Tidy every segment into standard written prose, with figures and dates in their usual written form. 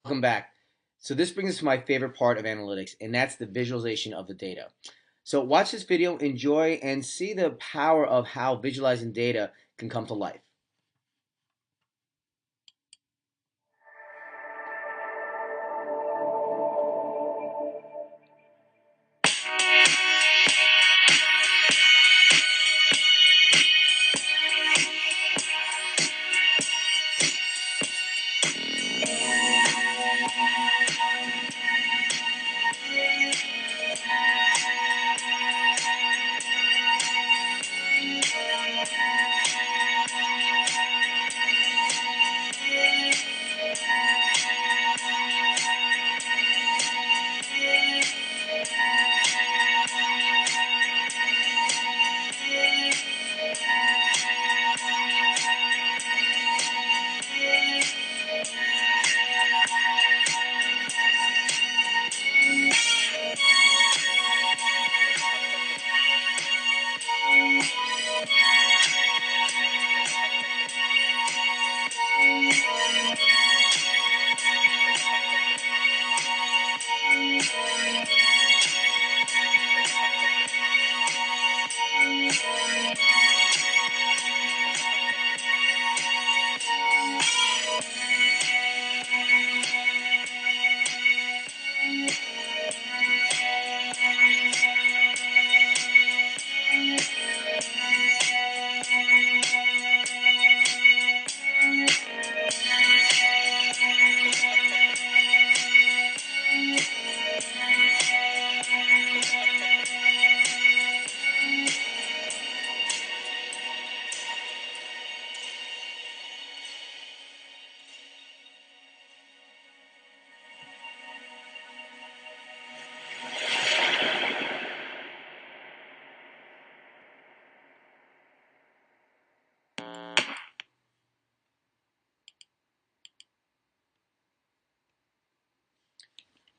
Welcome back. So this brings us to my favorite part of analytics, and that's the visualization of the data. So watch this video, enjoy, and see the power of how visualizing data can come to life.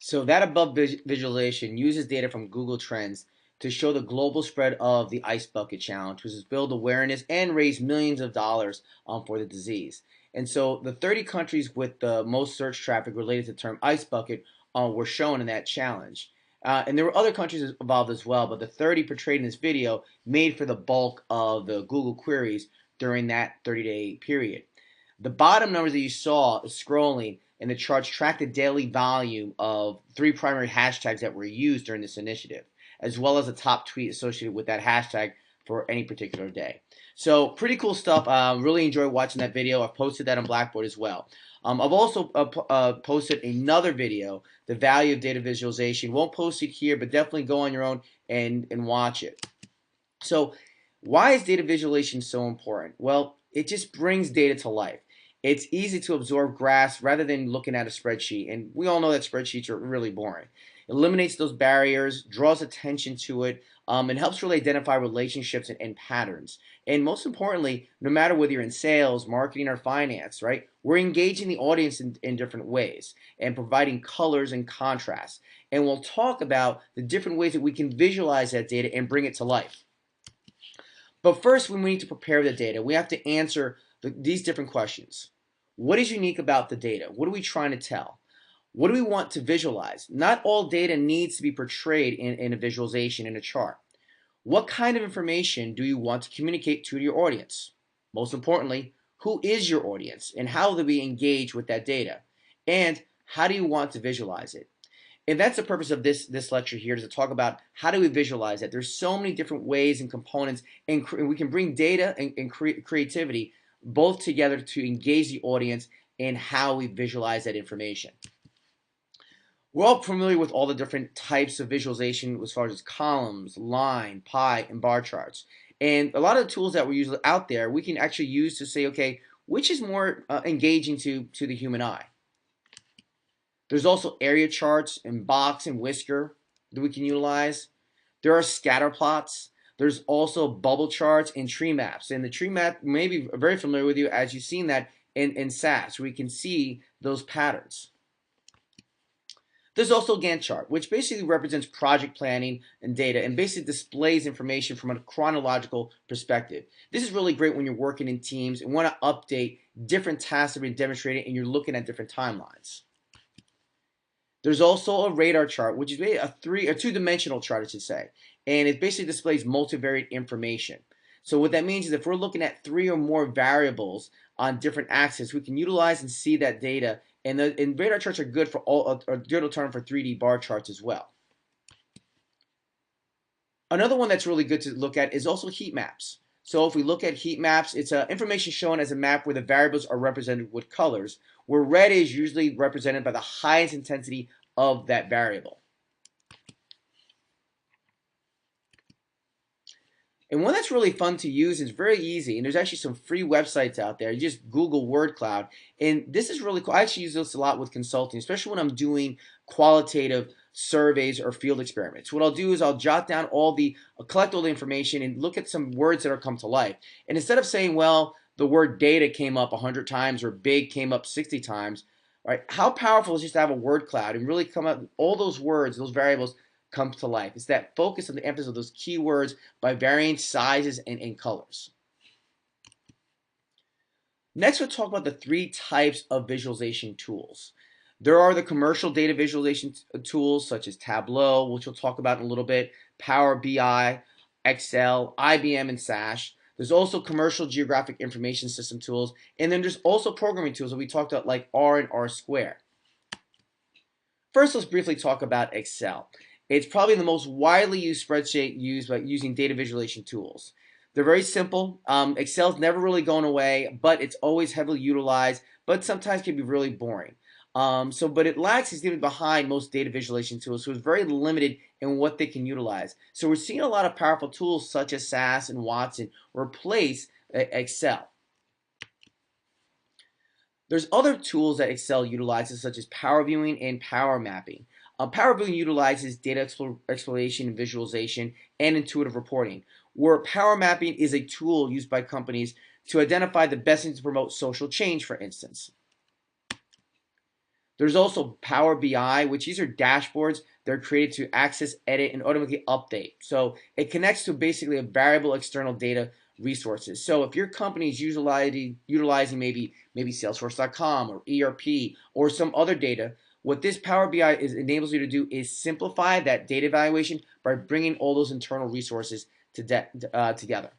So that above visualization uses data from Google Trends to show the global spread of the Ice Bucket Challenge, which has built awareness and raised millions of dollars for the disease. And so the 30 countries with the most search traffic related to the term Ice Bucket were shown in that challenge. And there were other countries involved as well, but the 30 portrayed in this video made for the bulk of the Google queries during that 30-day period. The bottom numbers that you saw scrolling in the charts track the daily volume of three primary hashtags that were used during this initiative, as well as a top tweet associated with that hashtag for any particular day. So pretty cool stuff. Really enjoyed watching that video. I've posted that on Blackboard as well. I've also posted another video, the value of data visualization. Won't post it here, but definitely go on your own and watch it. So why is data visualization so important? Well, it just brings data to life. It's easy to absorb graphs rather than looking at a spreadsheet, and we all know that spreadsheets are really boring. It eliminates those barriers, draws attention to it, and helps really identify relationships and patterns. And most importantly, no matter whether you're in sales, marketing, or finance, right, we're engaging the audience in different ways and providing colors and contrasts. And we'll talk about the different ways that we can visualize that data and bring it to life. But first, when we need to prepare the data, we have to answer these different questions. What is unique about the data? What are we trying to tell? What do we want to visualize? Not all data needs to be portrayed in a visualization in a chart. What kind of information do you want to communicate to your audience? Most importantly, who is your audience and how will they engage with that data? And how do you want to visualize it? And that's the purpose of this lecture here, is to talk about how do we visualize that. There's so many different ways and components, and we can bring data and creativity both together to engage the audience in how we visualize that information. We're all familiar with all the different types of visualization as far as columns, line, pie, and bar charts. And a lot of the tools that we're usually out there, we can actually use to say, okay, which is more engaging to the human eye? There's also area charts and box and whisker that we can utilize. There are scatter plots. There's also bubble charts and tree maps. And the tree map may be very familiar with you, as you've seen that in SAS, where we can see those patterns. There's also a Gantt chart, which basically represents project planning and data and basically displays information from a chronological perspective. This is really great when you're working in teams and want to update different tasks that are being demonstrated and you're looking at different timelines. There's also a radar chart, which is a two-dimensional chart, I should say, and it basically displays multivariate information. So what that means is if we're looking at three or more variables on different axes, we can utilize and see that data. And radar charts are good for a good alternative for 3D bar charts as well. Another one that's really good to look at is also heat maps. So if we look at heat maps, it's information shown as a map where the variables are represented with colors, where red is usually represented by the highest intensity of that variable. And one that's really fun to use is very easy, and there's actually some free websites out there. You just Google word cloud, and this is really cool. I actually use this a lot with consulting, especially when I'm doing qualitative surveys or field experiments. What I'll do is I'll jot down collect all the information and look at some words that are come to life. And instead of saying, well, the word data came up 100 times or big came up 60 times, right? How powerful is just to have a word cloud and really come up all those words, those variables comes to life. It's that focus and the emphasis of those keywords by varying sizes and colors. Next, we'll talk about the three types of visualization tools. There are the commercial data visualization tools such as Tableau, which we'll talk about in a little bit, Power BI, Excel, IBM, and SAS. There's also commercial geographic information system tools, and then there's also programming tools that we talked about like R and R Square. First, let's briefly talk about Excel. It's probably the most widely used spreadsheet used by using data visualization tools. They're very simple. Excel's never really going away, but it's always heavily utilized, but sometimes can be really boring. But it lags is even behind most data visualization tools, so it's very limited in what they can utilize. So we're seeing a lot of powerful tools such as SAS and Watson replace Excel. There's other tools that Excel utilizes, such as Power Viewing and Power Mapping. Power Viewing utilizes data exploration and visualization and intuitive reporting, where Power Mapping is a tool used by companies to identify the best things to promote social change, for instance. There's also Power BI, which these are dashboards that are created to access, edit, and automatically update. So it connects to basically a variable external data resources. So if your company is utilizing maybe Salesforce.com or ERP or some other data, what this Power BI enables you to do is simplify that data evaluation by bringing all those internal resources together.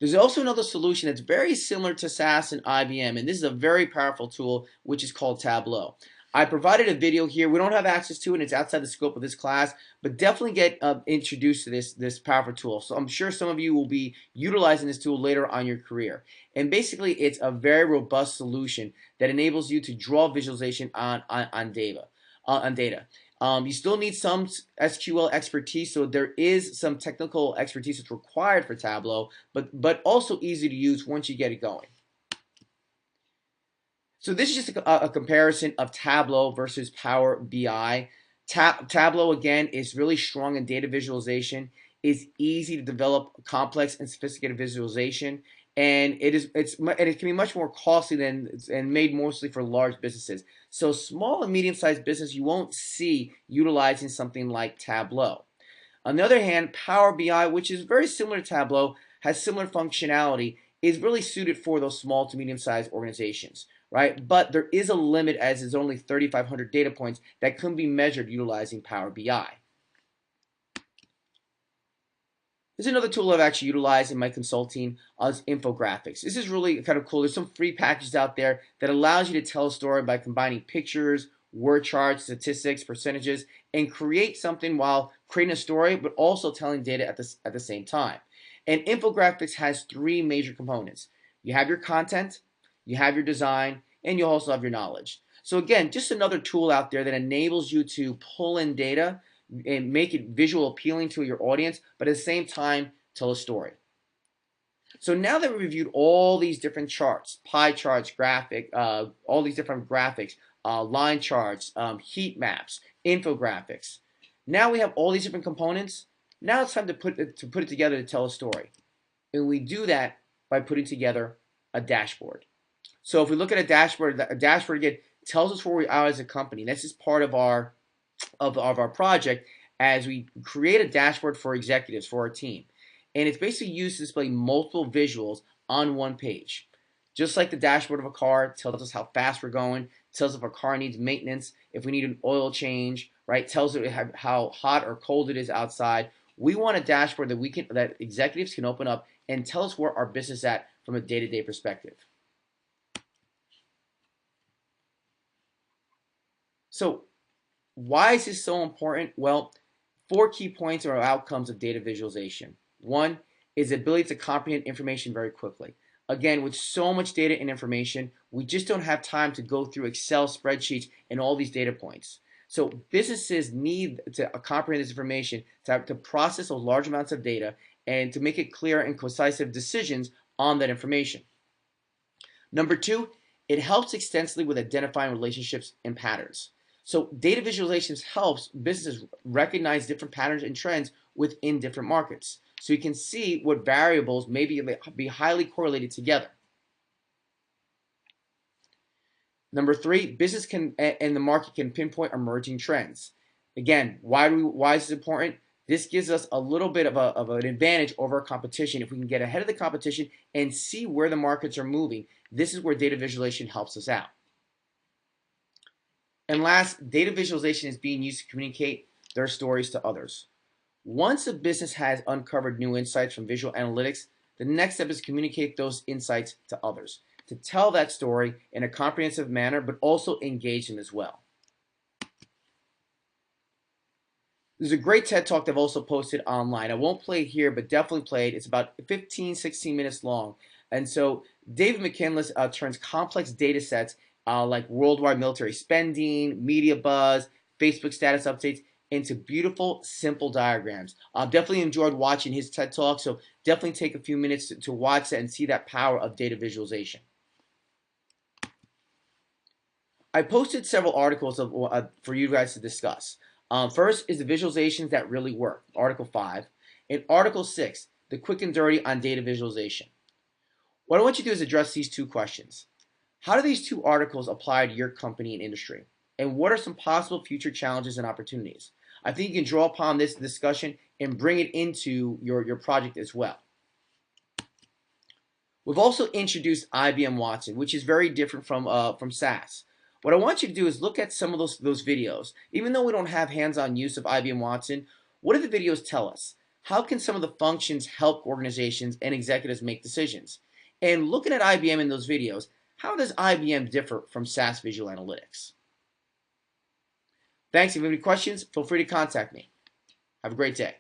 There's also another solution that's very similar to SAS and IBM, and this is a very powerful tool, which is called Tableau. I provided a video here. We don't have access to it, and it's outside the scope of this class, but definitely get introduced to this powerful tool. So I'm sure some of you will be utilizing this tool later on in your career. And basically, it's a very robust solution that enables you to draw visualization on data. You still need some SQL expertise, so there is some technical expertise that's required for Tableau, but also easy to use once you get it going. So this is just a comparison of Tableau versus Power BI. Tableau, again, is really strong in data visualization. It's easy to develop complex and sophisticated visualization, and it can be much more costly and made mostly for large businesses. So small and medium-sized business you won't see utilizing something like Tableau. On the other hand, Power BI, which is very similar to Tableau, has similar functionality, is really suited for those small to medium-sized organizations, right? But there is a limit as there's only 3,500 data points that can be measured utilizing Power BI. There's another tool I've actually utilized in my consulting is infographics. This is really kind of cool. There's some free packages out there that allows you to tell a story by combining pictures, word charts, statistics, percentages, and create something while creating a story, but also telling data at the same time. And infographics has three major components. You have your content, you have your design, and you also have your knowledge. So again, just another tool out there that enables you to pull in data and make it visual appealing to your audience, but at the same time, tell a story. So now that we reviewed all these different charts, pie charts, all these different graphics, line charts, heat maps, infographics. Now we have all these different components. Now it's time to put it together to tell a story. And we do that by putting together a dashboard. So if we look at a dashboard again tells us where we are as a company. This is part of our project as we create a dashboard for executives, for our team. And it's basically used to display multiple visuals on one page. Just like the dashboard of a car, it tells us how fast we're going, tells if our car needs maintenance, if we need an oil change, right? Tells it how hot or cold it is outside. We want a dashboard that executives can open up and tell us where our business is at from a day-to-day perspective. So why is this so important? Well, 4 key points or outcomes of data visualization. One is the ability to comprehend information very quickly. Again, with so much data and information, we just don't have time to go through Excel spreadsheets and all these data points. So businesses need to comprehend this information to process those large amounts of data and to make it clear and concise decisions on that information. Number two, it helps extensively with identifying relationships and patterns. So data visualizations helps businesses recognize different patterns and trends within different markets. So you can see what variables may be highly correlated together. Number three, business and the market can pinpoint emerging trends. Again, why is this important? This gives us a little bit of an advantage over our competition if we can get ahead of the competition and see where the markets are moving. This is where data visualization helps us out. And last, data visualization is being used to communicate their stories to others. Once a business has uncovered new insights from visual analytics, the next step is to communicate those insights to others, to tell that story in a comprehensive manner, but also engage them as well. There's a great TED Talk that I've also posted online. I won't play it here, but definitely play it. It's about 15, 16 minutes long. And so David McKinless turns complex data sets like worldwide military spending, media buzz, Facebook status updates into beautiful, simple diagrams. I've definitely enjoyed watching his TED Talk, so definitely take a few minutes to watch that and see that power of data visualization. I posted several articles for you guys to discuss. First is the visualizations that really work, Article 5. And Article 6, the quick and dirty on data visualization. What I want you to do is address these two questions. How do these two articles apply to your company and industry? And what are some possible future challenges and opportunities? I think you can draw upon this discussion and bring it into your project as well. We've also introduced IBM Watson, which is very different from SAS. What I want you to do is look at some of those videos. Even though we don't have hands-on use of IBM Watson, what do the videos tell us? How can some of the functions help organizations and executives make decisions? And looking at IBM in those videos, how does IBM differ from SAS Visual Analytics? Thanks. If you have any questions, feel free to contact me. Have a great day.